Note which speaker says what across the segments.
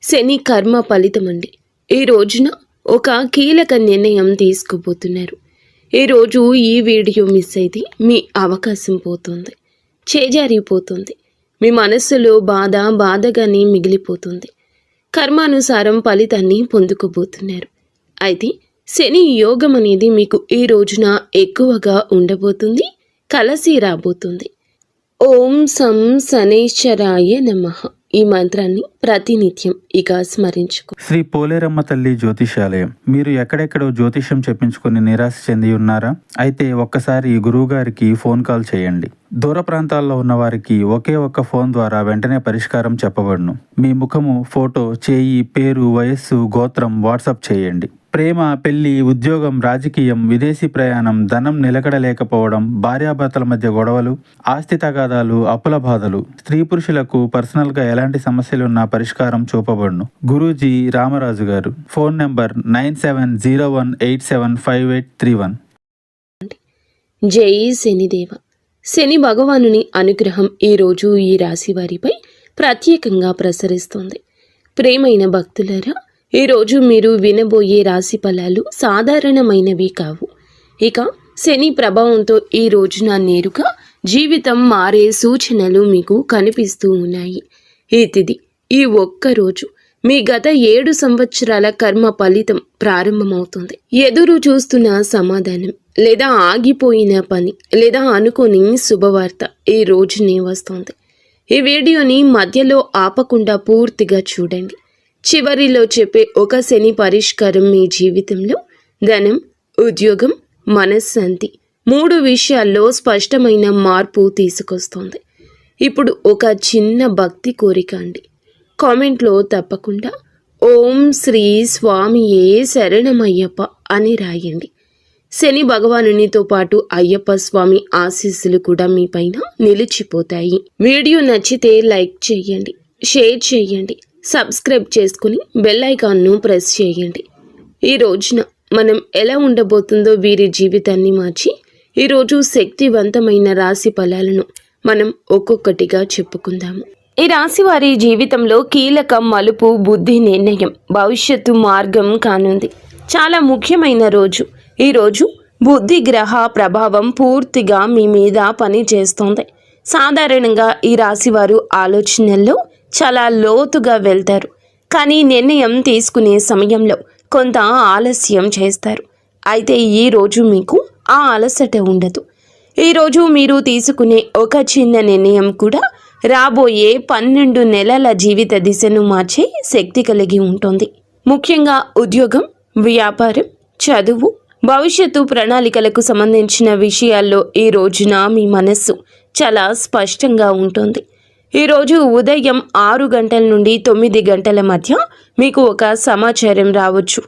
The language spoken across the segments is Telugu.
Speaker 1: శని కర్మ ఫలితమండి. ఈ రోజున ఒక కీలక నిర్ణయం తీసుకోబోతున్నారు. ఈరోజు ఈ వీడియో మిస్ అయితే మీ అవకాశం పోతుంది, చేజారిపోతుంది. మీ మనస్సులో బాధగానే మిగిలిపోతుంది. కర్మానుసారం ఫలితాన్ని పొందుకోబోతున్నారు. అయితే శని యోగం అనేది మీకు ఈ రోజున ఎక్కువగా ఉండబోతుంది, కలిసి రాబోతుంది. ఓం సం శనైశ్వరాయ నమః ఈ మంత్రాన్ని ప్రతినిత్యం ఇక స్మరించుకో.
Speaker 2: శ్రీ పోలేరమ్మ తల్లి జ్యోతిషాలయం. మీరు ఎక్కడెక్కడో జ్యోతిష్యం చెప్పించుకుని నిరాశ చెంది ఉన్నారా? అయితే ఒక్కసారి గురువు గారికి ఫోన్ కాల్ చేయండి. దూర ప్రాంతాల్లో ఉన్న వారికి ఒకే ఒక్క ఫోన్ ద్వారా వెంటనే పరిష్కారం చెప్పబడును. మీ ముఖము, ఫోటో, చేయి, పేరు, వయస్సు, గోత్రం వాట్సాప్ చేయండి. ప్రేమ, పెళ్లి, ఉద్యోగం, రాజకీయం, విదేశీ ప్రయాణం, ధనం నిలకడలేకపోవడం, భార్యాభర్తల మధ్య గొడవలు, ఆస్తి తగాదాలు, అప్పుల బాధలు, స్త్రీ పురుషులకు పర్సనల్గా ఎలాంటి సమస్యలున్నా పరిష్కారం చూపబడును. గురూజీ రామరాజు గారు. Phone number 9701875831.
Speaker 1: జై శనిదేవ. శని భగవానుని అనుగ్రహం ఈరోజు ఈ రాశి వారిపై ప్రత్యేకంగా ప్రసరిస్తోంది. ప్రేమైన భక్తులారా, ఈరోజు మీరు వినబోయే రాశి ఫలాలు సాధారణమైనవి కావు. ఇక శని ప్రభావంతో ఈ రోజున నేరుగా జీవితం మారే సూచనలు మీకు కనిపిస్తూ ఉన్నాయి. ఈ తిథి, ఈ ఒక్కరోజు మీ గత 7 సంవత్సరాల కర్మ ఫలితం ప్రారంభమవుతుంది. ఎదురు చూస్తున్న సమాధానం, లేదా ఆగిపోయిన పని, లేదా అనుకోని శుభవార్త ఈ రోజునే వస్తుంది. ఈ వీడియోని మధ్యలో ఆపకుండా పూర్తిగా చూడండి. చివరిలో చెప్పే ఒక శని పరిష్కారం మీ జీవితంలో ధనం, ఉద్యోగం, మనశ్శాంతి 3 విషయాల్లో స్పష్టమైన మార్పు తీసుకొస్తుంది. ఇప్పుడు ఒక చిన్న భక్తి కోరిక అండి. కామెంట్లో తప్పకుండా ఓం శ్రీ స్వామియే శరణమయ్యప్ప అని రాయండి. శని భగవానునితో పాటు అయ్యప్ప స్వామి ఆశీస్సులు కూడా మీ పైన నిలిచిపోతాయి. వీడియో నచ్చితే లైక్ చేయండి, షేర్ చేయండి, సబ్స్క్రైబ్ చేసుకుని బెల్ ఐకాన్ను ప్రెస్ చేయండి. ఈ రోజున మనం ఎలా ఉండబోతుందో వీరి జీవితాన్ని మార్చి ఈరోజు శక్తివంతమైన రాశి ఫలాలను మనం ఒక్కొక్కటిగా చెప్పుకుందాము. ఈ రాశి వారి జీవితంలో కీలక మలుపు బుద్ధి నిర్ణయం, భవిష్యత్తు మార్గం కానుంది. చాలా ముఖ్యమైన రోజు. ఈరోజు బుద్ధి గ్రహ ప్రభావం పూర్తిగా మీ మీద పని చేస్తోంది. సాధారణంగా ఈ రాశి వారు ఆలోచనల్లో చాలా లోతుగా వెళ్తారు, కానీ నిర్ణయం తీసుకునే సమయంలో కొంత ఆలస్యం చేస్తారు. అయితే ఈరోజు మీకు ఆ అలసట ఉండదు. ఈరోజు మీరు తీసుకునే ఒక చిన్న నిర్ణయం కూడా రాబోయే 12 నెలల జీవిత దిశను మార్చే శక్తి కలిగి ఉంటుంది. ముఖ్యంగా ఉద్యోగం, వ్యాపారం, చదువు, భవిష్యత్తు ప్రణాళికలకు సంబంధించిన విషయాల్లో ఈ రోజున మీ మనస్సు చాలా స్పష్టంగా ఉంటుంది. ఈరోజు ఉదయం 6 గంటల నుండి 9 గంటల మధ్య మీకు ఒక సమాచారం రావచ్చు.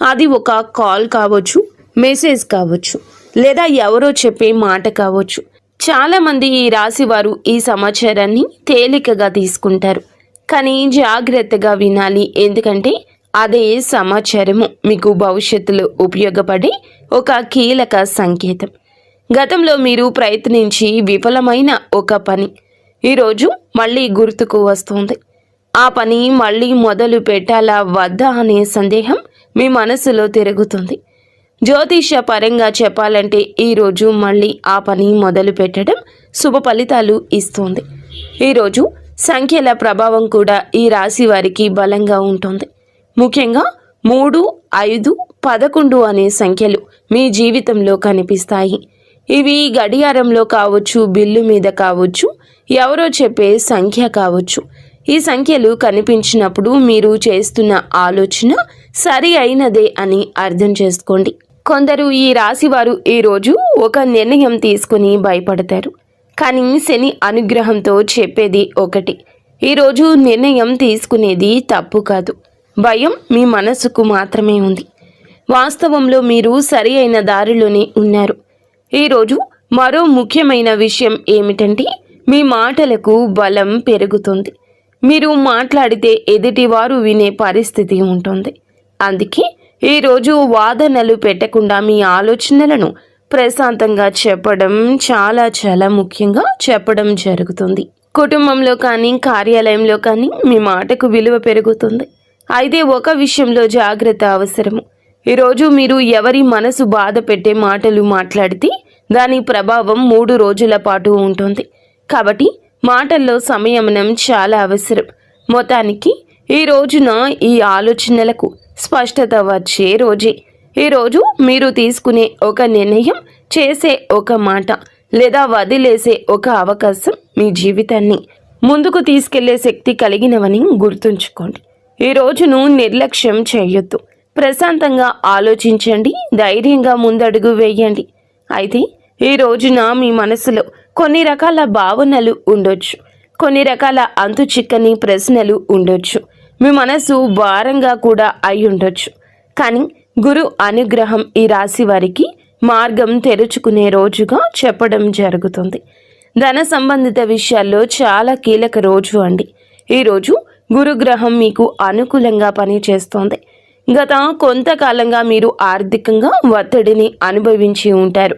Speaker 1: అది ఒక కాల్ కావచ్చు, మెసేజ్ కావచ్చు, లేదా ఎవరో చెప్పే మాట కావచ్చు. చాలామంది ఈ రాశి వారు ఈ సమాచారాన్ని తేలికగా తీసుకుంటారు, కానీ జాగ్రత్తగా వినాలి. ఎందుకంటే అదే సమాచారము మీకు భవిష్యత్తులో ఉపయోగపడే ఒక కీలక సంకేతం. గతంలో మీరు ప్రయత్నించి విఫలమైన ఒక పని ఈరోజు మళ్ళీ గుర్తుకు వస్తుంది. ఆ పని మళ్ళీ మొదలు పెట్టాలా వద్దా అనే సందేహం మీ మనసులో తిరుగుతుంది. జ్యోతిష పరంగా చెప్పాలంటే ఈరోజు మళ్ళీ ఆ పని మొదలు పెట్టడం శుభ ఫలితాలు ఇస్తుంది. ఈరోజు సంఖ్యల ప్రభావం కూడా ఈ రాశి వారికి బలంగా ఉంటుంది. ముఖ్యంగా 3, 5, 11 అనే సంఖ్యలు మీ జీవితంలో కనిపిస్తాయి. ఇవి గడియారంలో కావచ్చు, బిల్లు మీద కావచ్చు, ఎవరో చెప్పే సంఖ్య కావచ్చు. ఈ సంఖ్యలు కనిపించినప్పుడు మీరు చేస్తున్న ఆలోచన సరి అయినదే అని అర్థం చేసుకోండి. కొందరు ఈ రాశి వారు ఈరోజు ఒక నిర్ణయం తీసుకుని భయపడతారు, కానీ శని అనుగ్రహంతో చెప్పేది ఒకటి. ఈరోజు నిర్ణయం తీసుకునేది తప్పు కాదు, భయం మీ మనసుకు మాత్రమే ఉంది. వాస్తవంలో మీరు సరి అయిన దారిలోనే ఉన్నారు. ఈరోజు మరో ముఖ్యమైన విషయం ఏమిటంటే మీ మాటలకు బలం పెరుగుతుంది. మీరు మాట్లాడితే ఎదుటివారు వినే పరిస్థితి ఉంటుంది. అందుకే ఈరోజు వాదనలు పెట్టకుండా మీ ఆలోచనలను ప్రశాంతంగా చెప్పడం చాలా ముఖ్యంగా జరుగుతుంది. కుటుంబంలో కానీ కార్యాలయంలో కానీ మీ మాటకు విలువ పెరుగుతుంది. అయితే ఒక విషయంలో జాగ్రత్త అవసరము. ఈరోజు మీరు ఎవరి మనసు బాధ పెట్టే మాటలు మాట్లాడితే దాని ప్రభావం 3 రోజుల పాటు ఉంటుంది. కాబట్టి మాటల్లో సంయమనం చాలా అవసరం. మొత్తానికి ఈ రోజున ఈ ఆలోచనలకు స్పష్టత వచ్చే రోజే. ఈరోజు మీరు తీసుకునే ఒక నిర్ణయం, చేసే ఒక మాట లేదా వదిలేసే ఒక అవకాశం మీ జీవితాన్ని ముందుకు తీసుకెళ్లే శక్తి కలిగినవని గుర్తుంచుకోండి. ఈ రోజును నిర్లక్ష్యం చేయొద్దు. ప్రశాంతంగా ఆలోచించండి, ధైర్యంగా ముందడుగు వేయండి. అయితే ఈ రోజున మీ మనసులో కొన్ని రకాల భావనలు ఉండొచ్చు, కొన్ని రకాల అంతుచిక్కని ప్రశ్నలు ఉండొచ్చు, మీ మనసు భారంగా కూడా అయి ఉండొచ్చు. కానీ గురు అనుగ్రహం ఈ రాశి వారికి మార్గం తెరుచుకునే రోజుగా చెప్పడం జరుగుతుంది. ధన సంబంధిత విషయాల్లో చాలా కీలక రోజు అండి. ఈరోజు గురుగ్రహం మీకు అనుకూలంగా పనిచేస్తోంది. గత కొంతకాలంగా మీరు ఆర్థికంగా ఒత్తిడిని అనుభవించి ఉంటారు.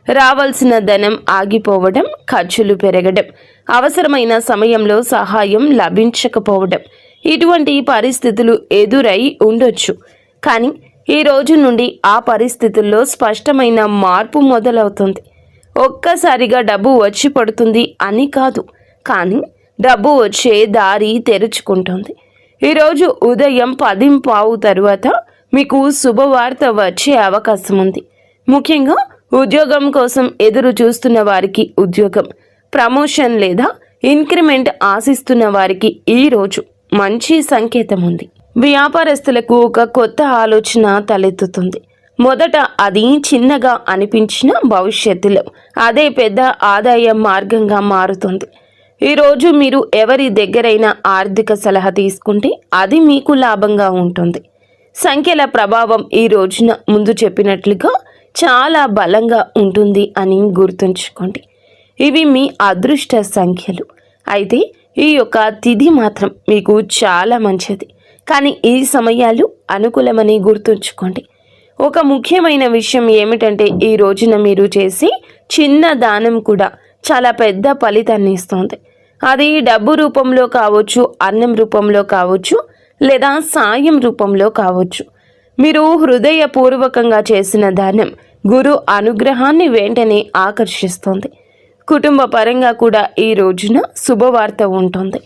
Speaker 1: రావాల్సిన ధనం ఆగిపోవడం, ఖర్చులు పెరగడం, అవసరమైన సమయంలో సహాయం లభించకపోవడం, ఇటువంటి పరిస్థితులు ఎదురై ఉండొచ్చు. కానీ ఈ రోజు నుండి ఆ పరిస్థితుల్లో స్పష్టమైన మార్పు మొదలవుతుంది. ఒక్కసారిగా డబ్బు వచ్చి పడుతుంది అని కాదు, కానీ డబ్బు వచ్చే దారి తెరుచుకుంటుంది. ఈరోజు ఉదయం 10:15 తరువాత మీకు శుభవార్త వచ్చే అవకాశం ఉంది. ముఖ్యంగా ఉద్యోగం కోసం ఎదురు చూస్తున్న వారికి ఉద్యోగం, ప్రమోషన్ లేదా ఇంక్రిమెంట్ ఆశిస్తున్న వారికి ఈరోజు మంచి సంకేతం ఉంది. వ్యాపారస్తులకు ఒక కొత్త ఆలోచన తలెత్తుతుంది. మొదట అది చిన్నగా అనిపించిన భవిష్యత్తులో అదే పెద్ద ఆదాయ మార్గంగా మారుతుంది. ఈరోజు మీరు ఎవరి దగ్గరైనా ఆర్థిక సలహా తీసుకుంటే అది మీకు లాభంగా ఉంటుంది. సంఖ్యల ప్రభావం ఈ రోజున ముందు చెప్పినట్లుగా చాలా బలంగా ఉంటుంది అని గుర్తుంచుకోండి. ఇవి మీ అదృష్ట సంఖ్యలు. అయితే ఈ యొక్క తిథి మాత్రం మీకు చాలా మంచిది. కానీ ఈ సమయాలు అనుకూలమని గుర్తుంచుకోండి. ఒక ముఖ్యమైన విషయం ఏమిటంటే ఈ రోజున మీరు చేసే చిన్న దానం కూడా చాలా పెద్ద ఫలితాన్ని ఇస్తుంది. అది డబ్బు రూపంలో కావచ్చు, అన్నం రూపంలో కావచ్చు, లేదా సాయం రూపంలో కావచ్చు. మీరు హృదయపూర్వకంగా చేసిన దానం గురు అనుగ్రహాన్ని వెంటనే ఆకర్షిస్తుంది. కుటుంబ పరంగా కూడా ఈ రోజున శుభవార్త ఉంటుంది.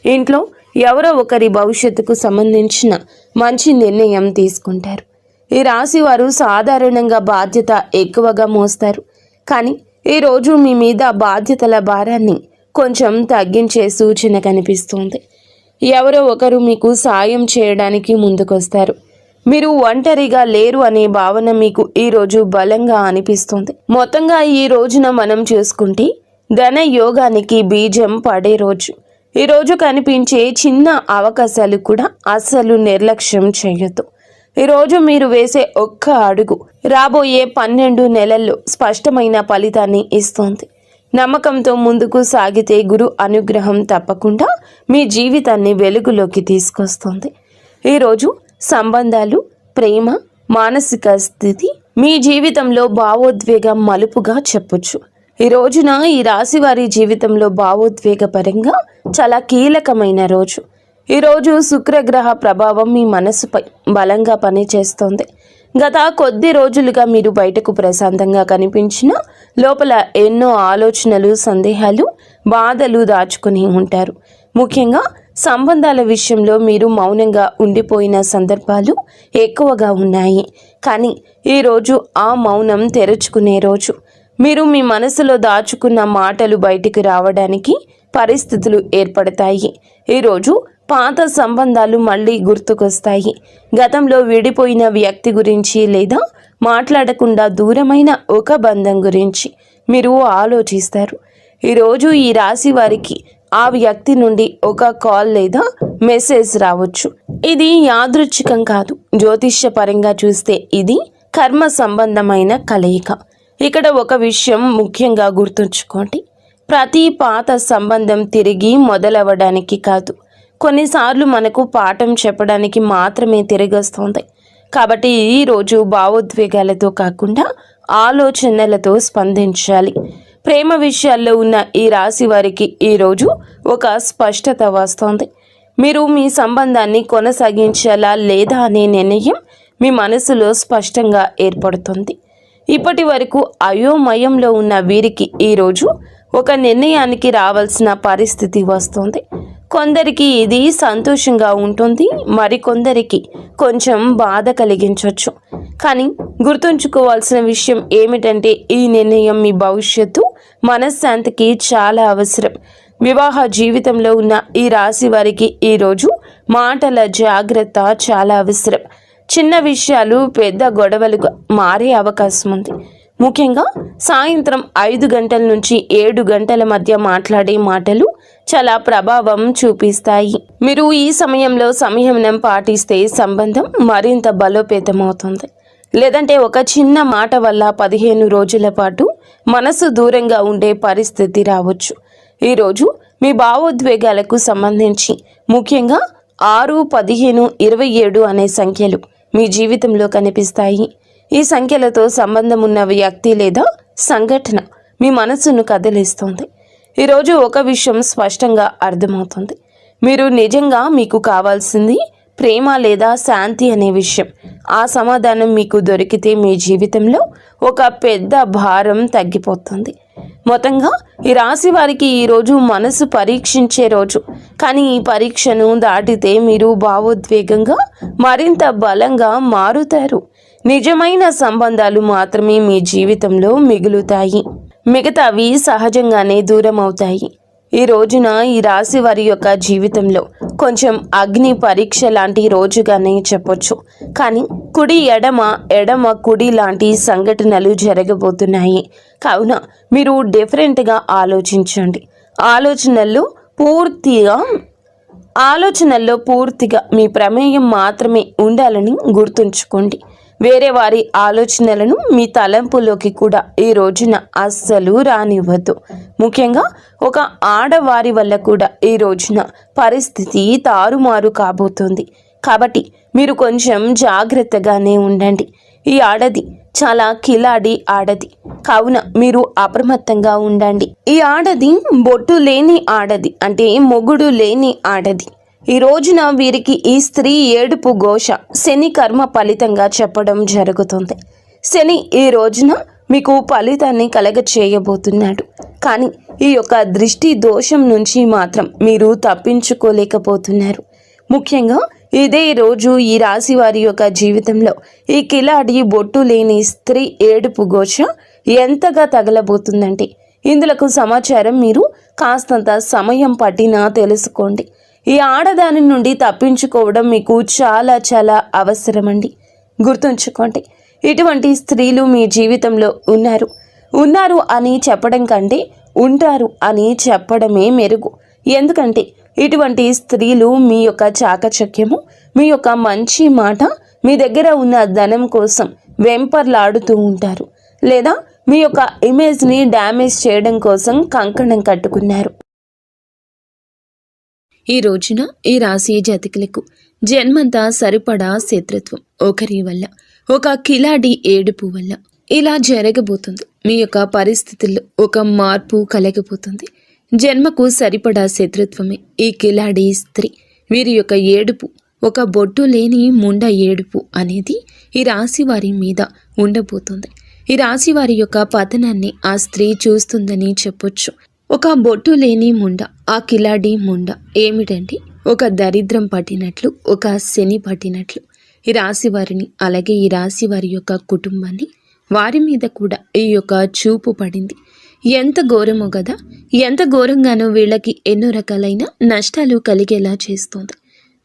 Speaker 1: ఇంట్లో ఎవరో ఒకరి భవిష్యత్తుకు సంబంధించిన మంచి నిర్ణయం తీసుకుంటారు. ఈ రాశి వారు సాధారణంగా బాధ్యత ఎక్కువగా మోస్తారు. కానీ ఈరోజు మీ మీద బాధ్యతల భారాన్ని కొంచెం తగ్గించే సూచన కనిపిస్తుంది. ఎవరో ఒకరు మీకు సాయం చేయడానికి ముందుకొస్తారు. మీరు ఒంటరిగా లేరు అనే భావన మీకు ఈరోజు బలంగా అనిపిస్తుంది. మొత్తంగా ఈ రోజున మనం చూసుకుంటే ధన యోగానికి బీజం పడే రోజు. ఈరోజు కనిపించే చిన్న అవకాశాలు కూడా అస్సలు నిర్లక్ష్యం చేయొద్దు. ఈరోజు మీరు వేసే ఒక్క అడుగు రాబోయే 12 నెలల్లో స్పష్టమైన ఫలితాన్ని ఇస్తుంది. నమ్మకంతో ముందుకు సాగితే గురు అనుగ్రహం తప్పకుండా మీ జీవితాన్ని వెలుగులోకి తీసుకొస్తుంది. ఈరోజు సంబంధాలు, ప్రేమ, మానసిక స్థితి మీ జీవితంలో భావోద్వేగం మలుపుగా చెప్పొచ్చు. ఈ రోజున ఈ రాశి వారి జీవితంలో భావోద్వేగపరంగా చాలా కీలకమైన రోజు. ఈరోజు శుక్రగ్రహ ప్రభావం మీ మనసుపై బలంగా పనిచేస్తోంది. గత కొద్ది రోజులుగా మీరు బయటకు ప్రశాంతంగా కనిపించినా లోపల ఎన్నో ఆలోచనలు, సందేహాలు, బాధలు దాచుకుని ఉంటారు. ముఖ్యంగా సంబంధాల విషయంలో మీరు మౌనంగా ఉండిపోయిన సందర్భాలు ఎక్కువగా ఉన్నాయి. కానీ ఈరోజు ఆ మౌనం తెరుచుకునే రోజు. మీరు మీ మనసులో దాచుకున్న మాటలు బయటికి రావడానికి పరిస్థితులు ఏర్పడతాయి. ఈరోజు పాత సంబంధాలు మళ్ళీ గుర్తుకొస్తాయి. గతంలో విడిపోయిన వ్యక్తి గురించి లేదా మాట్లాడకుండా దూరమైన ఒక బంధం గురించి మీరు ఆలోచిస్తారు. ఈరోజు ఈ రాశి వారికి ఆ వ్యక్తి నుండి ఒక కాల్ లేదా మెసేజ్ రావచ్చు. ఇది యాదృచ్ఛికం కాదు. జ్యోతిష్య పరంగా చూస్తే ఇది కర్మ సంబంధమైన కలయిక. ఇక్కడ ఒక విషయం ముఖ్యంగా గుర్తుంచుకోండి. ప్రతి పాత సంబంధం తిరిగి మొదలవ్వడానికి కాదు, కొన్నిసార్లు మనకు పాఠం చెప్పడానికి మాత్రమే తిరిగి వస్తుంది. కాబట్టి ఈరోజు భావోద్వేగాలతో కాకుండా ఆలోచనలతో స్పందించాలి. ప్రేమ విషయాల్లో ఉన్న ఈ రాశి వారికి ఈరోజు ఒక స్పష్టత వస్తుంది. మీరు మీ సంబంధాన్ని కొనసాగించాలా లేదా అనే నిర్ణయం మీ మనసులో స్పష్టంగా ఏర్పడుతుంది. ఇప్పటి వరకు అయోమయంలో ఉన్న వీరికి ఈరోజు ఒక నిర్ణయానికి రావాల్సిన పరిస్థితి వస్తుంది. కొందరికి ఇది సంతోషంగా ఉంటుంది, మరికొందరికి కొంచెం బాధ కలిగించవచ్చు. కానీ గుర్తుంచుకోవాల్సిన విషయం ఏమిటంటే ఈ నిర్ణయం మీ భవిష్యత్తు మనశ్శాంతికి చాలా అవసరం. వివాహ జీవితంలో ఉన్న ఈ రాశి వారికి ఈరోజు మాటల జాగ్రత్త చాలా అవసరం. చిన్న విషయాలు పెద్ద గొడవలుగా మారే అవకాశం ఉంది. ముఖ్యంగా సాయంత్రం 5 గంటల నుంచి 7 గంటల మధ్య మాట్లాడే మాటలు చాలా ప్రభావం చూపిస్తాయి. మీరు ఈ సమయంలో సంయమనం పాటిస్తే సంబంధం మరింత బలోపేతమవుతుంది. లేదంటే ఒక చిన్న మాట వల్ల 15 రోజుల పాటు మనసు దూరంగా ఉండే పరిస్థితి రావచ్చు. ఈరోజు మీ భావోద్వేగాలకు సంబంధించి ముఖ్యంగా 6, 15, 27 అనే సంఖ్యలు మీ జీవితంలో కనిపిస్తాయి. ఈ సంఖ్యలతో సంబంధం ఉన్న వ్యక్తి లేదా సంఘటన మీ మనసును కదిలిస్తుంది. ఈరోజు ఒక విషయం స్పష్టంగా అర్థమవుతుంది. మీరు నిజంగా మీకు కావాల్సింది ప్రేమ లేదా శాంతి అనే విషయం. ఆ సమాధానం మీకు దొరికితే మీ జీవితంలో ఒక పెద్ద భారం తగ్గిపోతుంది. మొత్తంగా ఈ రాశి వారికి ఈరోజు మనసు పరీక్షించే రోజు. కానీ ఈ పరీక్షను దాటితే మీరు భావోద్వేగంగా మరింత బలంగా మారుతారు. నిజమైన సంబంధాలు మాత్రమే మీ జీవితంలో మిగులుతాయి, మిగతావి సహజంగానే దూరం అవుతాయి. ఈ రోజున ఈ రాశి వారి యొక్క జీవితంలో కొంచెం అగ్ని పరీక్ష లాంటి రోజుగానే చెప్పొచ్చు. కానీ కుడి ఎడమ ఎడమ కుడి లాంటి సంఘటనలు జరగబోతున్నాయి. కావున మీరు డిఫరెంట్గా ఆలోచించండి. ఆలోచనల్లో పూర్తిగా మీ ప్రమేయం మాత్రమే ఉండాలని గుర్తుంచుకోండి. వేరే వారి ఆలోచనలను మీ తలంపులోకి కూడా ఈ రోజున అస్సలు రానివ్వద్దు. ముఖ్యంగా ఒక ఆడవారి వల్ల కూడా ఈ రోజున పరిస్థితి తారుమారు కాబోతుంది. కాబట్టి మీరు కొంచెం జాగ్రత్తగానే ఉండండి. ఈ ఆడది చాలా కిలాడి ఆడది, కావున మీరు అప్రమత్తంగా ఉండండి. ఈ ఆడది బొట్టు లేని ఆడది, అంటే మొగుడు లేని ఆడది. ఈ రోజున వీరికి ఈ స్త్రీ ఏడుపు ఘోష శని కర్మ ఫలితంగా చెప్పడం జరుగుతుంది. శని ఈ రోజున మీకు ఫలితాన్ని కలగచేయబోతున్నాడు. కానీ ఈ యొక్క దృష్టి దోషం నుంచి మాత్రం మీరు తప్పించుకోలేకపోతున్నారు. ముఖ్యంగా ఇదే రోజు ఈ రాశి వారి యొక్క జీవితంలో ఈ కిలాడి బొట్టు లేని స్త్రీ ఏడుపు ఘోష ఎంతగా తగలబోతుందంటే ఇందులకు సమాచారం మీరు కాస్తంత సమయం పట్టినా తెలుసుకోండి. ఈ ఆడదాని నుండి తప్పించుకోవడం మీకు చాలా చాలా అవసరమండి. గుర్తుంచుకోండి, ఇటువంటి స్త్రీలు మీ జీవితంలో ఉన్నారు అని చెప్పడం కంటే ఉంటారు అని చెప్పడమే మెరుగు. ఎందుకంటే ఇటువంటి స్త్రీలు మీ యొక్క చాకచక్యము, మీ యొక్క మంచి మాట, మీ దగ్గర ఉన్న ధనం కోసం వెంపర్లాడుతూ ఉంటారు. లేదా మీ యొక్క ఇమేజ్ని డ్యామేజ్ చేయడం కోసం కంకణం కట్టుకున్నారు. ఈ రోజున ఈ రాశి జాతకులకు జన్మంతా సరిపడా శత్రుత్వం ఒకరి వల్ల, ఒక కిలాడి ఏడుపు వల్ల ఇలా జరగబోతుంది. మీ యొక్క పరిస్థితుల్లో ఒక మార్పు కలగబోతుంది. జన్మకు సరిపడా శత్రుత్వమే ఈ కిలాడి స్త్రీ. వీరి యొక్క ఏడుపు ఒక బొట్టు లేని ముండ ఏడుపు అనేది ఈ రాశి వారి మీద ఉండబోతుంది. ఈ రాశి వారి యొక్క పతనాన్ని ఆ స్త్రీ చూస్తుందని చెప్పొచ్చు. ఒక బొట్టు లేని ముండ, ఆ కిలాడి ముండ ఏమిటంటే ఒక దరిద్రం పట్టినట్లు, ఒక శని పట్టినట్లు ఈ రాశి వారిని, అలాగే ఈ రాశి వారి యొక్క కుటుంబాన్ని, వారి మీద కూడా ఈ యొక్క చూపు పడింది. ఎంత ఘోరమో కదా, ఎంత ఘోరంగానో వీళ్ళకి ఎన్నో రకాలైన నష్టాలు కలిగేలా చేస్తుంది.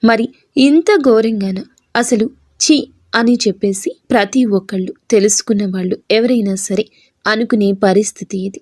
Speaker 1: మరి ఇంత ఘోరంగానో అసలు ఛీ అని చెప్పేసి ప్రతి ఒక్కళ్ళు తెలుసుకున్న వాళ్ళు ఎవరైనా సరే అనుకునే పరిస్థితి ఇది.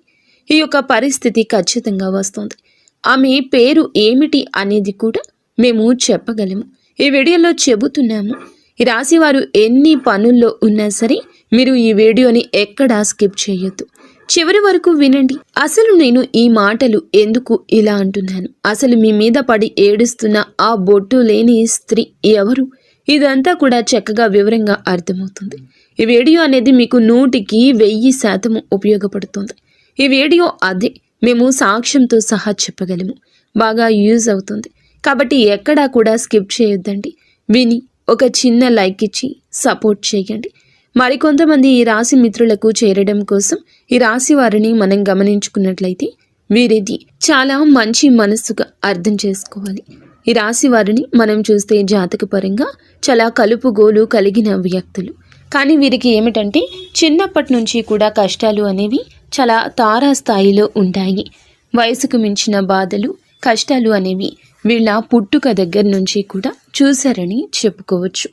Speaker 1: ఈ యొక్క పరిస్థితి ఖచ్చితంగా వస్తుంది. ఆమె పేరు ఏమిటి అనేది కూడా మేము చెప్పగలము. ఈ వీడియోలో చెబుతున్నాము. ఈ రాశివారు ఎన్ని పనుల్లో ఉన్నా సరే మీరు ఈ వీడియోని ఎక్కడా స్కిప్ చేయొద్దు, చివరి వరకు వినండి. అసలు నేను ఈ మాటలు ఎందుకు ఇలా అంటున్నాను, అసలు మీ మీద పడి ఏడుస్తున్న ఆ బొట్టు లేని స్త్రీ ఎవరు, ఇదంతా కూడా చక్కగా వివరంగా అర్థమవుతుంది. ఈ వీడియో అనేది మీకు 100% ఉపయోగపడుతుంది. ఈ వీడియో అదే మేము సాక్ష్యంతో సహా చెప్పగలము, బాగా యూజ్ అవుతుంది. కాబట్టి ఎక్కడా కూడా స్కిప్ చేయొద్దండి. విని ఒక చిన్న లైక్ ఇచ్చి సపోర్ట్ చేయండి. మరికొంతమంది ఈ రాశి మిత్రులకు చేరడం కోసం ఈ రాశి వారిని మనం గమనించుకున్నట్లయితే వీరిది చాలా మంచి మనస్సుగా అర్థం చేసుకోవాలి. ఈ రాశి వారిని మనం చూస్తే జాతకపరంగా చాలా కలుపుగోలు కలిగిన వ్యక్తులు. కానీ వీరికి ఏమిటంటే చిన్నప్పటి నుంచి కూడా కష్టాలు అనేవి చాలా తారాస్థాయిలో ఉంటాయి. వయసుకు మించిన బాధలు కష్టాలు అనేవి వీళ్ళ పుట్టుక దగ్గర నుంచి కూడా చూశారని చెప్పుకోవచ్చు.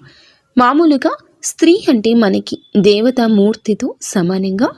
Speaker 1: మామూలుగా స్త్రీ అంటే మనకి దేవతా మూర్తితో సమానంగా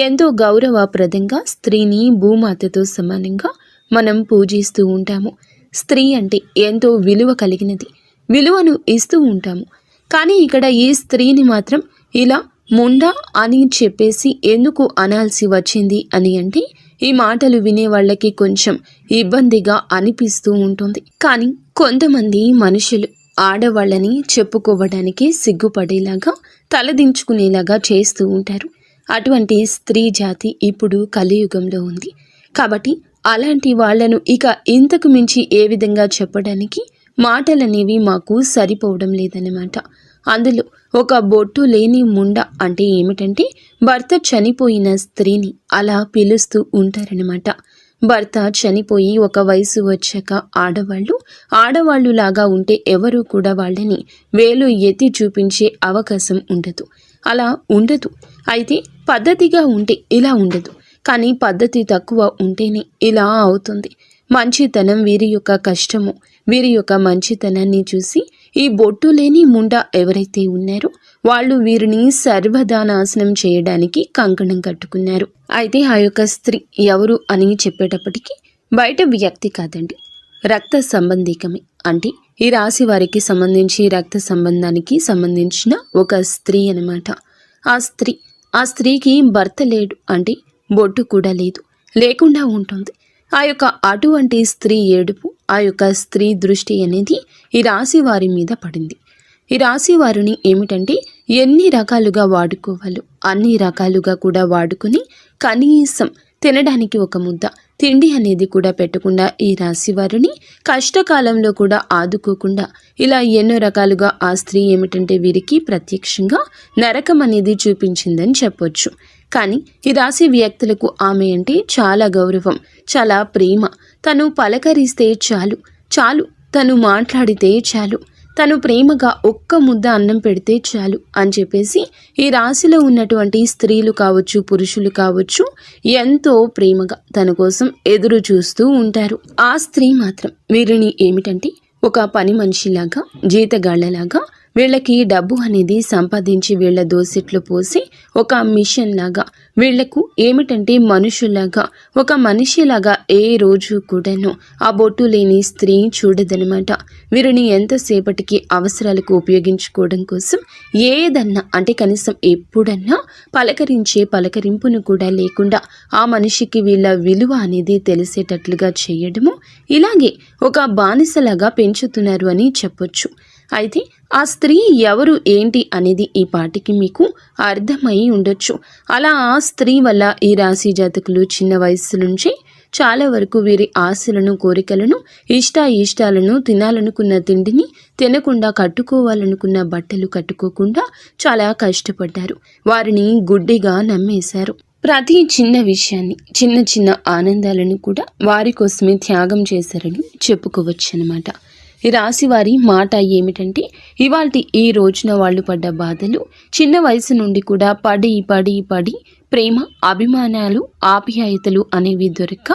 Speaker 1: ఎంతో గౌరవప్రదంగా స్త్రీని భూమాతతో సమానంగా మనం పూజిస్తూ ఉంటాము. స్త్రీ అంటే ఎంతో విలువ కలిగినది, విలువను ఇస్తూ ఉంటాము. కానీ ఇక్కడ ఈ స్త్రీని మాత్రం ఇలా ముండా అని చెప్పేసి ఎందుకు అనాల్సి వచ్చింది అని అంటే ఈ మాటలు వినే వాళ్ళకి కొంచెం ఇబ్బందిగా అనిపిస్తూ ఉంటుంది. కానీ కొంతమంది మనుషులు ఆడవాళ్ళని చెప్పుకోవడానికి సిగ్గుపడేలాగా తలదించుకునేలాగా చేస్తూ ఉంటారు. అటువంటి స్త్రీ జాతి ఇప్పుడు కలియుగంలో ఉంది. కాబట్టి అలాంటి వాళ్లను ఇక ఇంతకు మించి ఏ విధంగా చెప్పడానికి మాటలనేవి మాకు సరిపోవడం లేదన్నమాట. అందులో ఒక బొట్టు లేని ముండ అంటే ఏమిటంటే భర్త చనిపోయిన స్త్రీని అలా పిలుస్తూ ఉంటారనమాట. భర్త చనిపోయి ఒక వయసు వచ్చాక ఆడవాళ్ళు లాగా ఉంటే ఎవరు కూడా వాళ్ళని వేలు ఎత్తి చూపించే అవకాశం ఉండదు. అలా ఉండదు. అయితే పద్ధతిగా ఉంటే ఇలా ఉండదు. కానీ పద్ధతి తక్కువ ఉంటేనే ఇలా అవుతుంది. మంచితనం వీరి యొక్క కష్టము, వీరి యొక్క మంచితనాన్ని చూసి ఈ బొట్టు లేని ముండ ఎవరైతే ఉన్నారో వాళ్ళు వీరిని సర్వదా నాశనం చేయడానికి కంకణం కట్టుకున్నారు. అయితే ఆ యొక్క స్త్రీ ఎవరు అని చెప్పేటప్పటికీ బయట వ్యక్తి కాదండి, రక్త సంబంధికమే. అంటే ఈ రాశి వారికి సంబంధించి రక్త సంబంధానికి సంబంధించిన ఒక స్త్రీ అన్నమాట. ఆ స్త్రీకి భర్త లేడు, అంటే బొట్టు కూడా లేదు, లేకుండా ఉంటుంది. ఆ యొక్క అటువంటి స్త్రీ ఏడుపు, ఆ యొక్క స్త్రీ దృష్టి అనేది ఈ రాశి వారి మీద పడింది. ఈ రాశి వారిని ఏమిటంటే ఎన్ని రకాలుగా వాడుకోవాలో అన్ని రకాలుగా కూడా వాడుకుని కనీసం తినడానికి ఒక ముద్ద తిండి అనేది కూడా పెట్టకుండా ఈ రాశి వారిని కష్టకాలంలో కూడా ఆదుకోకుండా ఇలా ఎన్నో రకాలుగా ఆ స్త్రీ ఏమిటంటే వీరికి ప్రత్యక్షంగా నరకం అనేది చూపించిందని చెప్పొచ్చు. కానీ ఈ రాశి వ్యక్తులకు ఆమె అంటే చాలా గౌరవం, చాలా ప్రేమ. తను పలకరిస్తే చాలు, తను మాట్లాడితే చాలు, తను ప్రేమగా ఒక్క ముద్ద అన్నం పెడితే చాలు అని చెప్పేసి ఈ రాశిలో ఉన్నటువంటి స్త్రీలు కావచ్చు, పురుషులు కావచ్చు, ఎంతో ప్రేమగా తన కోసం ఎదురు చూస్తూ ఉంటారు. ఆ స్త్రీ మాత్రం వీరిని ఏమిటంటే ఒక పని మనిషిలాగా, జీతగాళ్లలాగా వీళ్ళకి డబ్బు అనేది సంపాదించి వీళ్ళ దోసెట్లో పోసి ఒక మిషన్ లాగా వీళ్లకు ఏమిటంటే మనుషులాగా, ఒక మనిషిలాగా ఏ రోజు కూడాను ఆ బొట్టు లేని స్త్రీ చూడదనమాట. వీరిని ఎంతసేపటికి అవసరాలకు ఉపయోగించుకోవడం కోసం ఏదన్నా అంటే కనీసం ఎప్పుడన్నా పలకరింపును కూడా లేకుండా ఆ మనిషికి వీళ్ళ విలువ అనేది తెలిసేటట్లుగా చేయడము, ఇలాగే ఒక బానిసలాగా పెంచుతున్నారు అని చెప్పొచ్చు. అయితే ఆ స్త్రీ ఎవరు ఏంటి అనేది ఈ పాటికి మీకు అర్థమై ఉండొచ్చు. అలా ఆ స్త్రీ వల్ల ఈ రాశి జాతకులు చిన్న వయస్సు నుంచి చాలా వరకు వీరి ఆశలను, కోరికలను, ఇష్టాలను, తినాలనుకున్న తిండిని తినకుండా, కట్టుకోవాలనుకున్న బట్టలు కట్టుకోకుండా చాలా కష్టపడ్డారు. వారిని గుడ్డిగా నమ్మేశారు. ప్రతి చిన్న విషయాన్ని, చిన్న ఆనందాలను కూడా వారి కోసమే త్యాగం చేశారని చెప్పుకోవచ్చు అన్నమాట. ఈ రాశి వారి మాట ఏమిటంటే ఇవాల్టి ఈ రోజున వాళ్ళు పడ్డ బాధలు చిన్న వయసు నుండి కూడా పడి ప్రేమ, అభిమానాలు, ఆప్యాయతలు అనేవి దొరక్క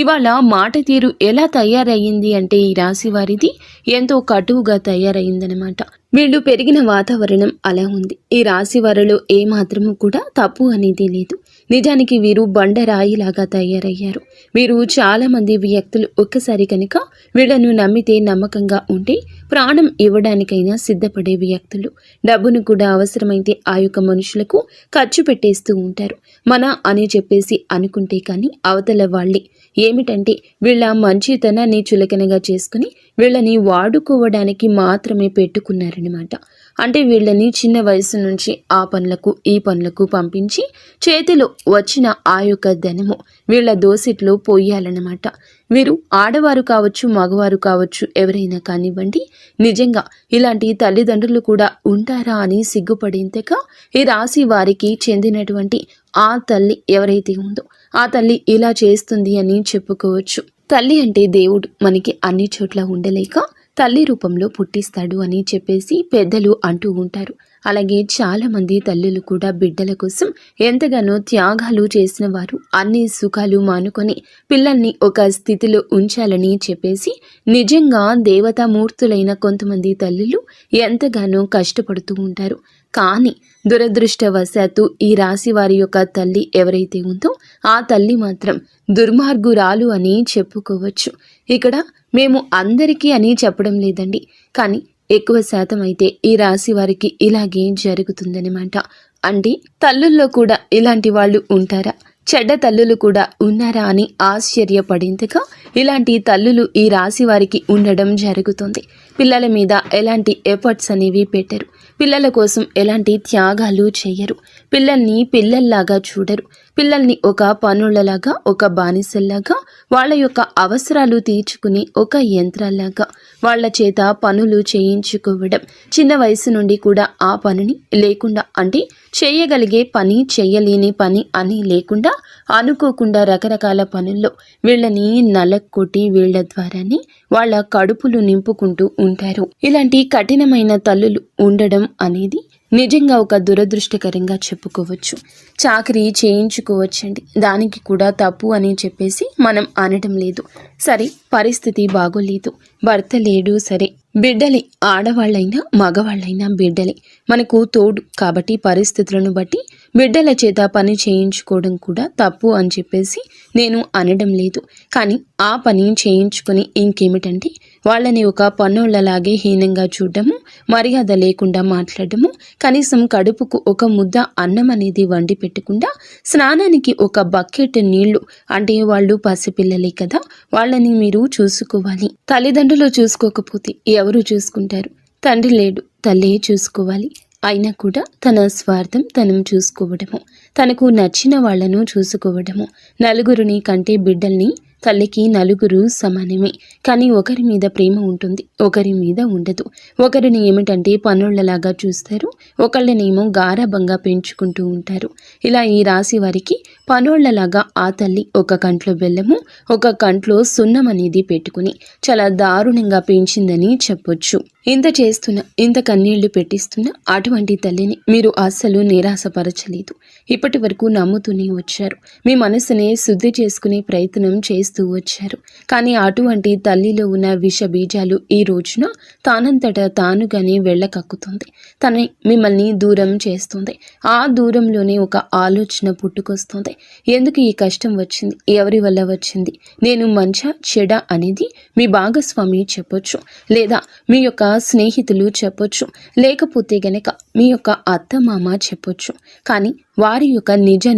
Speaker 1: ఇవాళ మాట తీరు ఎలా తయారయ్యింది అంటే ఈ రాశి వారిది ఎంతో కటువుగా తయారయ్యిందనమాట. వీళ్ళు పెరిగిన వాతావరణం అలా ఉంది. ఈ రాశి వారిలో ఏమాత్రము కూడా తప్పు అనేది లేదు. నిజానికి వీరు బండరాయిలాగా తయారయ్యారు. వీరు చాలా మంది వ్యక్తులు ఒక్కసారి కనుక వీళ్ళను నమ్మితే, నమ్మకంగా ఉంటే ప్రాణం ఇవ్వడానికైనా సిద్ధపడే వ్యక్తులు. డబ్బును కూడా అవసరమైతే ఆ యొక్క మనుషులకు ఖర్చు పెట్టేస్తూ ఉంటారు. మన అని చెప్పేసి అనుకుంటే కానీ అవతల వాళ్ళే ఏమిటంటే వీళ్ళ మంచితనాన్ని చులకనగా చేసుకుని వీళ్ళని వాడుకోవడానికి మాత్రమే పెట్టుకున్నారనమాట. అంటే వీళ్ళని చిన్న వయసు నుంచి ఆ పనులకు ఈ పనులకు పంపించి చేతిలో వచ్చిన ఆ యొక్క ధనము వీళ్ళ దోసిట్లో పోయాలన్నమాట. వీరు ఆడవారు కావచ్చు, మగవారు కావచ్చు, ఎవరైనా కానివ్వండి, నిజంగా ఇలాంటి తల్లిదండ్రులు కూడా ఉంటారా అని సిగ్గుపడేంతగా ఈ రాశి వారికి చెందినటువంటి ఆ తల్లి ఎవరైతే ఉందో ఆ తల్లి ఇలా చేస్తుంది అని చెప్పుకోవచ్చు. తల్లి అంటే దేవుడు మనకి అన్ని చోట్ల ఉండలేక తల్లి రూపంలో పుట్టిస్తాడు అని చెప్పేసి పెద్దలు అంటూ ఉంటారు. అలాగే చాలా మంది తల్లులు కూడా బిడ్డల కోసం ఎంతగానో త్యాగాలు చేసిన వారు అన్ని సుఖాలు మానుకొని పిల్లల్ని ఒక స్థితిలో ఉంచాలని చెప్పేసి నిజంగా దేవతామూర్తులైన కొంతమంది తల్లులు ఎంతగానో కష్టపడుతూ ఉంటారు. కానీ దురదృష్టవశాత్తు ఈ రాశి వారి యొక్క తల్లి ఎవరైతే ఉందో ఆ తల్లి మాత్రం దుర్మార్గురాలు అని చెప్పుకోవచ్చు. ఇక్కడ మేము అందరికీ అని చెప్పడం లేదండి, కానీ ఎక్కువ శాతం అయితే ఈ రాశి వారికి ఇలాగే జరుగుతుందన్నమాట. అంటే తల్లుల్లో కూడా ఇలాంటి వాళ్ళు ఉంటారా, చెడ్డ తల్లులు కూడా ఉన్నారా అని ఆశ్చర్యపడేంతగా ఇలాంటి తల్లులు ఈ రాశి వారికి ఉండడం జరుగుతుంది. పిల్లల మీద ఎలాంటి ఎఫర్ట్స్ అనేవి పెట్టరు, పిల్లల కోసం ఎలాంటి త్యాగాలు చేయరు, పిల్లల్ని పిల్లల్లాగా చూడరు, పిల్లల్ని ఒక పనులలాగా, ఒక బానిసల్లాగా, వాళ్ళ యొక్క అవసరాలు తీర్చుకుని ఒక యంత్రాల్లాగా వాళ్ళ చేత పనులు చేయించుకోవడం. చిన్న వయసు నుండి కూడా ఆ పనిని లేకుండా, అంటే చేయగలిగే పని, చేయలేని పని అని లేకుండా అనుకోకుండా రకరకాల పనుల్లో వీళ్ళని నలక్కొట్టి వీళ్ళ ద్వారానే వాళ్ళ కడుపులు నింపుకుంటూ ఉంటారు. ఇలాంటి కఠినమైన తల్లులు ఉండడం అనేది నిజంగా ఒక దురదృష్టకరంగా చెప్పుకోవచ్చు. చాకరీ చేయించుకోవచ్చండి, దానికి కూడా తప్పు అని చెప్పేసి మనం అనడం లేదు. సరే, పరిస్థితి బాగోలేదు, భర్త లేడు, సరే బిడ్డలే, ఆడవాళ్ళైనా మగవాళ్ళైనా బిడ్డలే మనకు తోడు కాబట్టి పరిస్థితులను బట్టి బిడ్డల చేత పని చేయించుకోవడం కూడా తప్పు అని చెప్పేసి నేను అనడం లేదు. కానీ ఆ పని చేయించుకొని ఇంకేమిటంటే వాళ్ళని ఒక పన్నోళ్ళలాగే హీనంగా చూడడము, మర్యాద లేకుండా మాట్లాడము, కనీసం కడుపుకు ఒక ముద్ద అన్నం అనేది వండి పెట్టకుండా స్నానానికి ఒక బకెట్ నీళ్లు, అంటే వాళ్ళు పసిపిల్లలే కదా, వాళ్ళని మీరు చూసుకోవాలి. తల్లిదండ్రులు చూసుకోకపోతే ఎవరు చూసుకుంటారు? తండ్రి లేడు, తల్లే చూసుకోవాలి. అయినా కూడా తన స్వార్థం తనం చూసుకోవడము, తనకు నచ్చిన వాళ్లను చూసుకోవడము. నలుగురిని కంటే బిడ్డల్ని తల్లికి నలుగురు సమానమే, కానీ ఒకరి మీద ప్రేమ ఉంటుంది, ఒకరి మీద ఉండదు. ఒకరిని ఏమిటంటే పనులలాగా చూస్తారు, ఒకళ్ళనేమో గారాబంగా పెంచుకుంటూ ఉంటారు. ఇలా ఈ రాశి వారికి పనోళ్లలాగా ఆ తల్లి ఒక కంట్లో బెల్లము, ఒక కంట్లో సున్నం అనేది పెట్టుకుని చాలా దారుణంగా పెంచిందని చెప్పొచ్చు. ఇంత చేస్తున్నా, ఇంత కన్నీళ్లు పెట్టిస్తున్నా అటువంటి తల్లిని మీరు అస్సలు నిరాశపరచలేదు. ఇప్పటి వరకు నమ్ముతూనే వచ్చారు, మీ మనసునే శుద్ధి చేసుకునే ప్రయత్నం చేస్తూ వచ్చారు. కానీ అటువంటి తల్లిలో ఉన్న విష బీజాలు ఈ రోజున తానంతట తానుగానే వెళ్ళకక్కుతుంది. తన మిమ్మల్ని దూరం చేస్తుంది. ఆ దూరంలోనే ఒక ఆలోచన పుట్టుకొస్తుంది. ఎందుకు ఈ కష్టం వచ్చింది, ఎవరి వల్ల వచ్చింది, నేను మంచా చెడా అనేది మీ భాగస్వామి చెప్పొచ్చు, లేదా మీ యొక్క స్నేహితులు చెప్పొచ్చు, లేకపోతే గనక మీ యొక్క అత్తమామ చెప్పొచ్చు. కానీ వారి యొక్క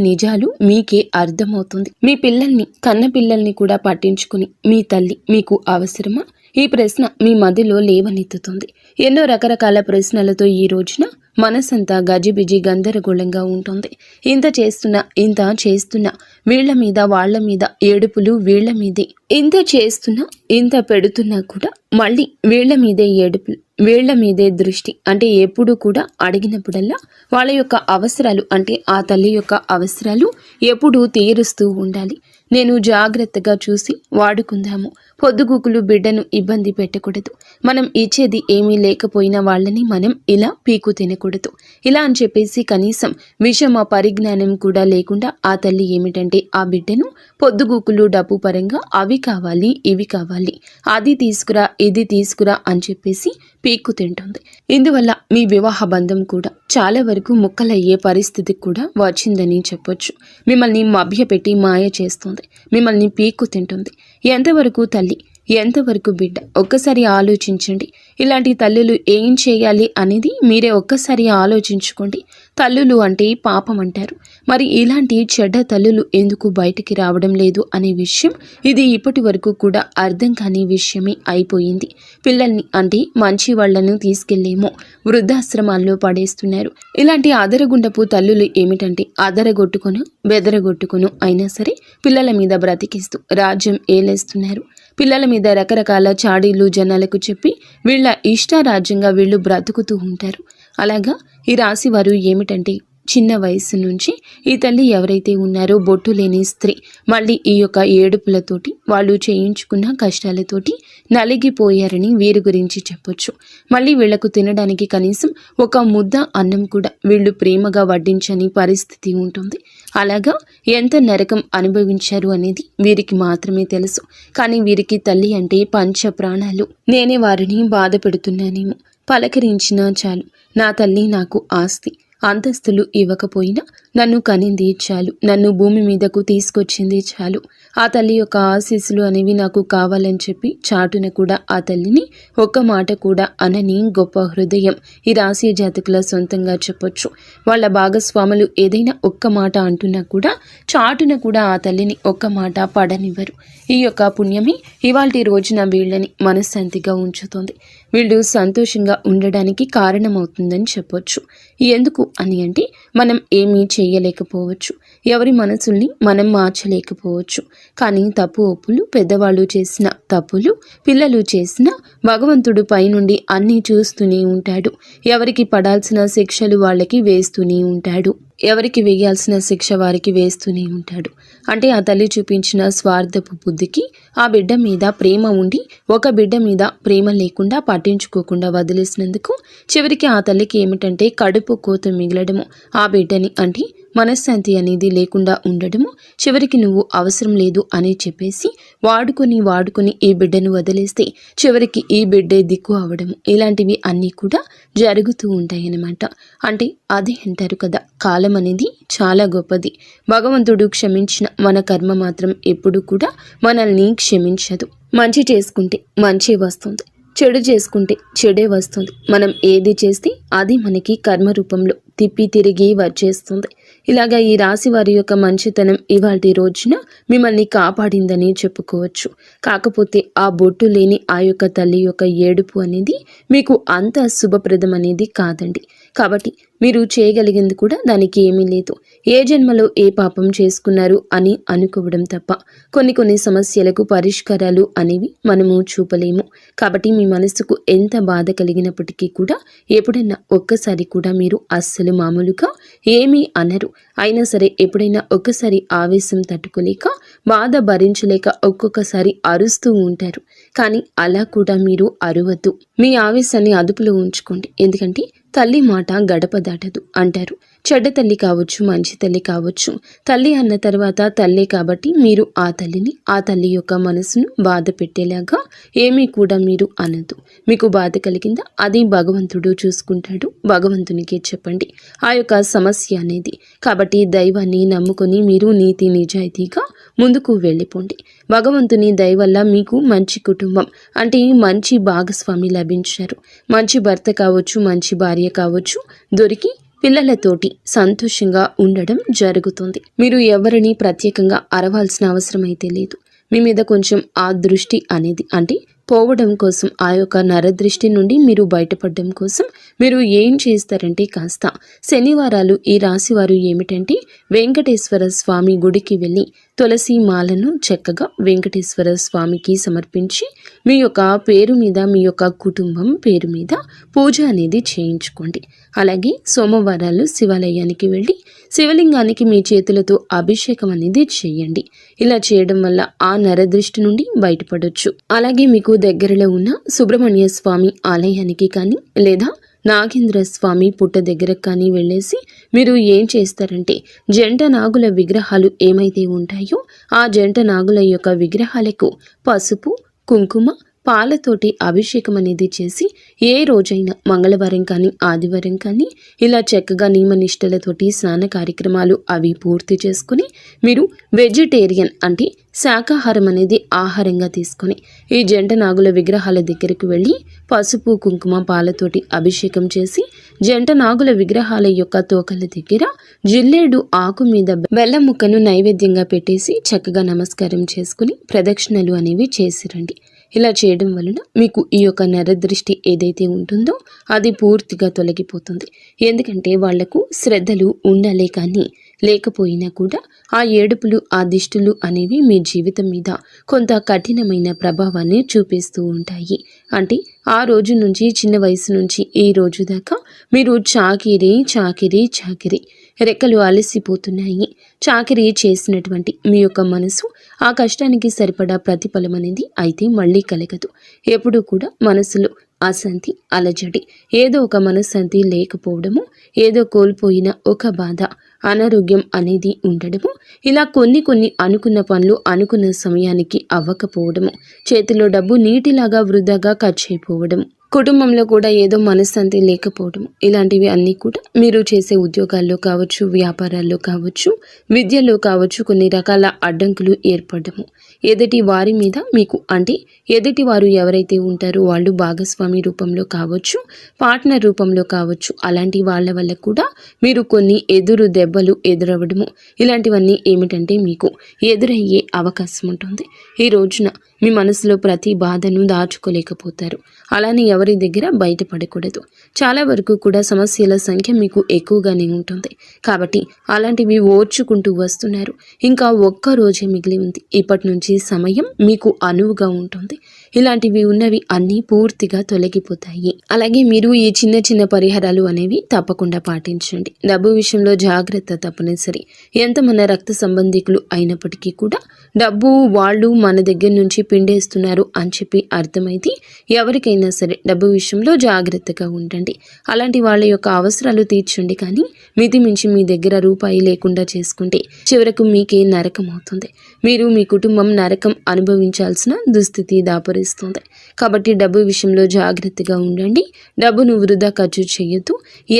Speaker 1: నిజాలు మీకే అర్థమవుతుంది. మీ పిల్లల్ని, కన్న పిల్లల్ని కూడా పట్టించుకుని మీ తల్లి మీకు అవసరమా? ఈ ప్రశ్న మీ మదిలో లేవనెత్తుతుంది. ఎన్నో రకరకాల ప్రశ్నలతో ఈ రోజున మనసంతా గజిబిజి గందరగోళంగా ఉంటుంది. ఇంత చేస్తున్నా వీళ్ల మీద వాళ్ళ మీద ఏడుపులు వీళ్ల మీదే. ఇంత చేస్తున్నా, ఇంత పెడుతున్నా కూడా మళ్ళీ వీళ్ల మీదే ఏడుపులు, వీళ్ల మీదే దృష్టి. అంటే ఎప్పుడు కూడా అడిగినప్పుడల్లా వాళ్ళ యొక్క అవసరాలు, అంటే ఆ తల్లి యొక్క అవసరాలు ఎప్పుడూ తీరుస్తూ ఉండాలి. నేను జాగ్రత్తగా చూసి వాడుకుందాము. పొద్దుగూకులు బిడ్డను ఇబ్బంది పెట్టకూడదు. మనం ఇచ్చేది ఏమీ లేకపోయినా వాళ్ళని మనం ఇలా పీకు తినకూడదు. ఇలా అని చెప్పేసి కనీసం విషమ పరిజ్ఞానం కూడా లేకుండా ఆ తల్లి ఏమిటంటే ఆ బిడ్డను పొద్దుగూకులు డబ్బు పరంగా అవి కావాలి, ఇవి కావాలి, అది తీసుకురా, ఇది తీసుకురా అని చెప్పేసి పీక్కు తింటుంది. ఇందువల్ల మీ వివాహ బంధం కూడా చాలా వరకు ముక్కలయ్యే పరిస్థితికి కూడా వచ్చిందని చెప్పొచ్చు. మిమ్మల్ని మభ్యపెట్టి మాయ చేస్తుంది, మిమ్మల్ని పీక్కు తింటుంది. ఎంతవరకు తల్లి, ఎంతవరకు బిడ్డ? ఒక్కసారి ఆలోచించండి. ఇలాంటి తల్లులు ఏం చేయాలి అనేది మీరే ఒక్కసారి ఆలోచించుకోండి. తల్లులు అంటే పాపం అంటారు, మరి ఇలాంటి చెడ్డ తల్లులు ఎందుకు బయటికి రావడం లేదు అనే విషయం ఇది ఇప్పటి వరకు కూడా అర్థం కాని విషయమే అయిపోయింది. పిల్లల్ని అంటే మంచి వాళ్లను తీసుకెళ్లేమో వృద్ధాశ్రమాల్లో పడేస్తున్నారు. ఇలాంటి అదరగుండపు తల్లులు ఏమిటంటే అదరగొట్టుకును బెదరగొట్టుకును అయినా సరే పిల్లల మీద బ్రతికిస్తూ రాజ్యం ఏలేస్తున్నారు. పిల్లల మీద రకరకాల చాడీలు జనాలకు చెప్పి వీళ్ళ ఇష్టారాజ్యంగా వీళ్ళు బ్రతుకుతూ ఉంటారు. అలాగా ఈ రాశి వారు ఏమిటంటే చిన్న వయసు నుంచి ఈ తల్లి ఎవరైతే ఉన్నారో బొట్టు లేని స్త్రీ మళ్ళీ ఈ యొక్క ఏడుపులతోటి వాళ్ళు చేయించుకున్న కష్టాలతోటి నలిగిపోయారని వీరి గురించి చెప్పొచ్చు. మళ్ళీ వీళ్లకు తినడానికి కనీసం ఒక ముద్ద అన్నం కూడా వీళ్ళు ప్రేమగా వడ్డించని పరిస్థితి ఉంటుంది. అలాగా ఎంత నరకం అనుభవించారు అనేది వీరికి మాత్రమే తెలుసు. కానీ వీరికి తల్లి అంటే పంచ ప్రాణాలు. నేనే వారిని బాధ పెడుతున్నానేమో, పలకరించినా చాలు నా తల్లి నాకు ఆస్తి, అంతస్తులు ఇవ్వకపోయినా నన్ను కనింది చాలు, నన్ను భూమి మీదకు తీసుకొచ్చింది చాలు, ఆ తల్లి యొక్క ఆశీస్సులు అనేవి నాకు కావాలని చెప్పి చాటున కూడా ఆ తల్లిని ఒక్క మాట కూడా అనని గొప్ప హృదయం ఈ రాశి జాతకుల సొంతంగా చెప్పొచ్చు. వాళ్ళ భాగస్వాములు ఏదైనా ఒక్క మాట అంటున్నా కూడా చాటున కూడా ఆ తల్లిని ఒక్క మాట పడనివ్వరు. ఈ యొక్క పుణ్యమే ఇవాల్టి రోజున వీళ్ళని మనశ్శాంతిగా ఉంచుతుంది. వీళ్ళు సంతోషంగా ఉండడానికి కారణమవుతుందని చెప్పొచ్చు. ఎందుకు అని అంటే మనం ఏమీ చేయలేకపోవచ్చు, ఎవరి మనసుల్ని మనం మార్చలేకపోవచ్చు. కానీ తప్పు ఒప్పులు పెద్దవాళ్ళు చేసిన తప్పులు పిల్లలు చేసిన భగవంతుడు పైనుండి అన్నీ చూస్తూనే ఉంటాడు. ఎవరికి పడాల్సిన శిక్షలు వాళ్ళకి వేస్తూనే ఉంటాడు, ఎవరికి వేయాల్సిన శిక్ష వారికి వేస్తూనే ఉంటాడు. అంటే ఆ తల్లి చూపించిన స్వార్థపు బుద్ధికి ఆ బిడ్డ మీద ప్రేమ ఉండి ఒక బిడ్డ మీద ప్రేమ లేకుండా పట్టించుకోకుండా వదిలేసినందుకు చివరికి ఆ తల్లికి ఏమిటంటే కడుపు కోత మిగలడము, ఆ బిడ్డని అంటే మనశ్శాంతి అనేది లేకుండా ఉండడము, చివరికి నువ్వు అవసరం లేదు అని చెప్పేసి వాడుకొని ఈ బిడ్డను వదిలేస్తే చివరికి ఈ బిడ్డే దిక్కు అవడము, ఇలాంటివి అన్నీ కూడా జరుగుతూ ఉంటాయన్నమాట. అంటే అదే అంటారు కదా, కాలం అనేది చాలా గొప్పది. భగవంతుడు క్షమించిన మన కర్మ మాత్రం ఎప్పుడు కూడా మనల్ని క్షమించదు. మంచి చేసుకుంటే మంచి వస్తుంది, చెడు చేసుకుంటే చెడే వస్తుంది. మనం ఏది చేస్తే అది మనకి కర్మ రూపంలో తిప్పి తిరిగి వచ్చేస్తుంది. ఇలాగా ఈ రాశి వారి యొక్క మంచితనం ఇవాల్టి రోజున మిమ్మల్ని కాపాడిందని చెప్పుకోవచ్చు. కాకపోతే ఆ బొట్టు లేని ఆ యొక్క తల్లి యొక్క ఏడుపు అనేది మీకు అంత శుభప్రదం అనేది కాదండి. కాబట్టి మీరు చేయగలిగింది కూడా దానికి ఏమీ లేదు. ఏ జన్మలో ఏ పాపం చేసుకున్నారు అని అనుకోవడం తప్ప కొన్ని సమస్యలకు పరిష్కారాలు అనేవి మనము చూపలేము. కాబట్టి మీ మనసుకు ఎంత బాధ కలిగినప్పటికీ కూడా ఎప్పుడైనా ఒక్కసారి కూడా మీరు అస్సలు మామూలుగా ఏమీ అనరు. అయినా సరే ఎప్పుడైనా ఒక్కసారి ఆవేశం తట్టుకోలేక బాధ భరించలేక ఒక్కొక్కసారి అరుస్తూ ఉంటారు. కానీ అలా కూడా మీరు అరవద్దు. మీ ఆవేశాన్ని అదుపులో ఉంచుకోండి. ఎందుకంటే తల్లి మాట గడప దాటదు అంటారు. చెడ్డ తల్లి కావచ్చు, మంచి తల్లి కావచ్చు, తల్లి అన్న తర్వాత తల్లే కాబట్టి మీరు ఆ తల్లిని, ఆ తల్లి యొక్క మనసును బాధ పెట్టేలాగా ఏమీ కూడా మీరు అనద్దు. మీకు బాధ కలిగిందా అది భగవంతుడు చూసుకుంటాడు, భగవంతునికే చెప్పండి ఆ యొక్క సమస్య అనేది. కాబట్టి దైవాన్ని నమ్ముకొని మీరు నీతి నిజాయితీగా ముందుకు వెళ్ళిపోండి. భగవంతుని దయ వల్ల మీకు మంచి కుటుంబం అంటే మంచి భాగస్వామి లభించారు. మంచి భర్త కావచ్చు, మంచి భార్య కావచ్చు దొరికి పిల్లలతోటి సంతోషంగా ఉండడం జరుగుతుంది. మీరు ఎవరిని ప్రత్యేకంగా అరవాల్సిన అవసరం అయితే లేదు. మీ మీద కొంచెం ఆ దృష్టి అనేది అంటే పోవడం కోసం, ఆ యొక్క నరదృష్టి నుండి మీరు బయటపడడం కోసం మీరు ఏం చేస్తారంటే కాస్త శనివారాలు ఈ రాశివారు ఏమిటంటే వెంకటేశ్వర స్వామి గుడికి వెళ్ళి తులసి మాలను చక్కగా వెంకటేశ్వర స్వామికి సమర్పించి మీ యొక్క పేరు మీద, మీ యొక్క కుటుంబం పేరు మీద పూజ అనేది చేయించుకోండి. అలాగే సోమవారాలు శివాలయానికి వెళ్ళి శివలింగానికి మీ చేతులతో అభిషేకం అనేది చేయండి. ఇలా చేయడం వల్ల ఆ నరదృష్టి నుండి బయటపడొచ్చు. అలాగే మీకు దగ్గరలో ఉన్న సుబ్రహ్మణ్య స్వామి ఆలయానికి కానీ లేదా నాగేంద్ర స్వామి పుట్ట దగ్గర కానీ వెళ్ళేసి మీరు ఏం చేస్తారంటే జంట నాగుల విగ్రహాలు ఏమైతే ఉంటాయో ఆ జంట నాగుల యొక్క విగ్రహాలకు పసుపు, కుంకుమ, పాలతోటి అభిషేకం అనేది చేసి ఏ రోజైనా మంగళవారం కానీ ఆదివారం కానీ ఇలా చక్కగా నియమనిష్టలతోటి స్నాన కార్యక్రమాలు అవి పూర్తి చేసుకుని మీరు వెజిటేరియన్ అంటే శాకాహారం అనేది ఆహారంగా తీసుకొని ఈ జంట నాగుల విగ్రహాల దగ్గరకు వెళ్ళి పసుపు కుంకుమ పాలతోటి అభిషేకం చేసి జంట నాగుల విగ్రహాల యొక్క తోకల దగ్గర జిల్లేడు ఆకు మీద బెల్లం ముక్కను నైవేద్యంగా పెట్టేసి చక్కగా నమస్కారం చేసుకుని ప్రదక్షిణలు అనేవి చేసిరండి. ఇలా చేయడం వలన మీకు ఈ యొక్క నరదృష్టి ఏదైతే ఉంటుందో అది పూర్తిగా తొలగిపోతుంది. ఎందుకంటే వాళ్లకు శ్రద్ధలు ఉండాలే కానీ లేకపోయినా కూడా ఆ ఏడుపులు ఆ దిష్టులు అనేవి మీ జీవితం మీద కొంత కఠినమైన ప్రభావాన్ని చూపిస్తూ ఉంటాయి. అంటే ఆ రోజు నుంచి చిన్న వయసు నుంచి ఈ రోజు దాకా మీరు చాకిరి రెక్కలు అలసిపోతున్నాయి. చాకిరీ చేసినటువంటి మీ యొక్క మనసు ఆ కష్టానికి సరిపడా ప్రతిఫలం అనేది అయితే మళ్ళీ కలగదు. ఎప్పుడూ కూడా మనసులో అశాంతి, అలజడి, ఏదో ఒక మనశ్శాంతి లేకపోవడము, ఏదో కోల్పోయిన ఒక బాధ, అనారోగ్యం అనేది ఉండడము, ఇలా కొన్ని అనుకున్న పనులు అనుకున్న సమయానికి అవ్వకపోవడము, చేతిలో డబ్బు నీటిలాగా వృధాగా ఖర్చు అయిపోవడము, కుటుంబంలో కూడా ఏదో మనశ్శాంతి లేకపోవడం, ఇలాంటివి అన్నీ కూడా మీరు చేసే ఉద్యోగాల్లో కావచ్చు, వ్యాపారాల్లో కావచ్చు, విద్యలో కావచ్చు కొన్ని రకాల అడ్డంకులు ఏర్పడము, ఎదుటి వారి మీద మీకు అంటే ఎదుటి వారు ఎవరైతే ఉంటారో వాళ్ళు భాగస్వామి రూపంలో కావచ్చు, పార్ట్నర్ రూపంలో కావచ్చు, అలాంటి వాళ్ళ వల్ల కూడా మీరు కొన్ని ఎదురు దెబ్బలు ఎదురవ్వడము, ఇలాంటివన్నీ ఏమిటంటే మీకు ఎదురయ్యే అవకాశం ఉంటుంది. ఈ రోజున మీ మనసులో ప్రతి బాధను దాచుకోలేకపోతారు. అలానే ఎవరి దగ్గర బయటపడకూడదు. చాలా వరకు కూడా సమస్యల సంఖ్య మీకు ఎక్కువగానే ఉంటుంది. కాబట్టి అలాంటివి ఓర్చుకుంటూ వస్తున్నారు. ఇంకా ఒక్క రోజే మిగిలి ఉంది. ఇప్పటి నుంచి సమయం మీకు అనువుగా ఉంటుంది. ఇలాంటివి ఉన్నవి అన్నీ పూర్తిగా తొలగిపోతాయి. అలాగే మీరు ఈ చిన్న పరిహారాలు అనేవి తప్పకుండా పాటించండి. డబ్బు విషయంలో జాగ్రత్త తప్పనిసరి. ఎంత మన రక్త సంబంధికులు అయినప్పటికీ కూడా డబ్బు వాళ్ళు మన దగ్గర నుంచి పిండేస్తున్నారు అని చెప్పి అర్థమైంది. ఎవరికైనా సరే డబ్బు విషయంలో జాగ్రత్తగా ఉండండి. అలాంటి వాళ్ళ యొక్క అవసరాలు తీర్చండి. కానీ మితి మించి మీ దగ్గర రూపాయి లేకుండా చేసుకుంటే చివరకు మీకే నరకం అవుతుంది. మీరు మీ కుటుంబం నరకం అనుభవించాల్సిన దుస్థితి దాపరిస్తుంది. కాబట్టి డబ్బు విషయంలో జాగ్రత్తగా ఉండండి. డబ్బును వృధా ఖర్చు చేయొద్దు.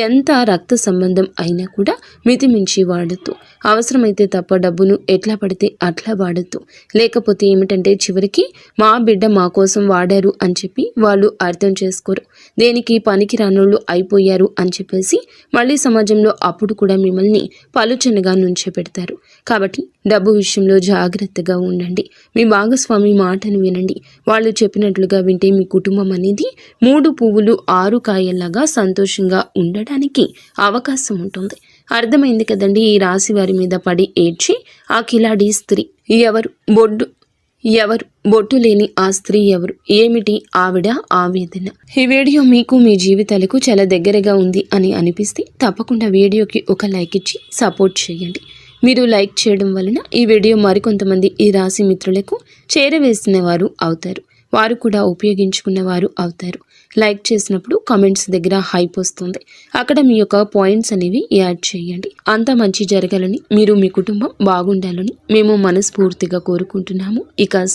Speaker 1: ఎంత రక్త సంబంధం అయినా కూడా మితి మించి వాడద్దు. అవసరమైతే తప్ప డబ్బును ఎట్లా పడితే అట్లా వాడద్దు. లేకపోతే ఏమిటంటే చివరికి మా బిడ్డ మా కోసం వాడారు అని చెప్పి వాళ్ళు అర్థం చేసుకోరు. దేనికి పనికి రానోళ్ళు అయిపోయారు అని చెప్పేసి మళ్ళీ సమాజంలో అప్పుడు కూడా మిమ్మల్ని పలుచనగా నుంచే పెడతారు. కాబట్టి డబ్బు విషయంలో జాగ్రత్తగా ఉండండి. మీ భాగస్వామి మాటను వినండి. వాళ్ళు చెప్పినట్లుగా వింటే మీ కుటుంబం అనేది 3 పువ్వులు 6 కాయల్లాగా సంతోషంగా ఉండడానికి అవకాశం ఉంటుంది. అర్థమైంది కదండి. ఈ రాశి వారి మీద పడి ఏడ్చి ఆ కిలాడి స్త్రీ ఎవరు, బొట్టు లేని ఆ స్త్రీ ఎవరు, ఏమిటి ఆవిడ ఆవేదన. ఈ వీడియో మీకు మీ జీవితాలకు చాలా దగ్గరగా ఉంది అని అనిపిస్తే తప్పకుండా వీడియోకి ఒక లైక్ ఇచ్చి సపోర్ట్ చేయండి. మీరు లైక్ చేయడం వలన ఈ వీడియో మరికొంతమంది ఈ రాశి మిత్రులకు చేరవేసిన వారు అవుతారు. వారు కూడా ఉపయోగించుకున్న వారు అవుతారు. లైక్ చేసినప్పుడు కామెంట్స్ దగ్గర హైప్ వస్తుంది. అక్కడ మీ యొక్క పాయింట్స్ అనేవి యాడ్ చేయండి. అంతా మంచి జరగాలని, మీరు మీ కుటుంబం బాగుండాలని మేము మనస్ఫూర్తిగా కోరుకుంటున్నాము. ఇక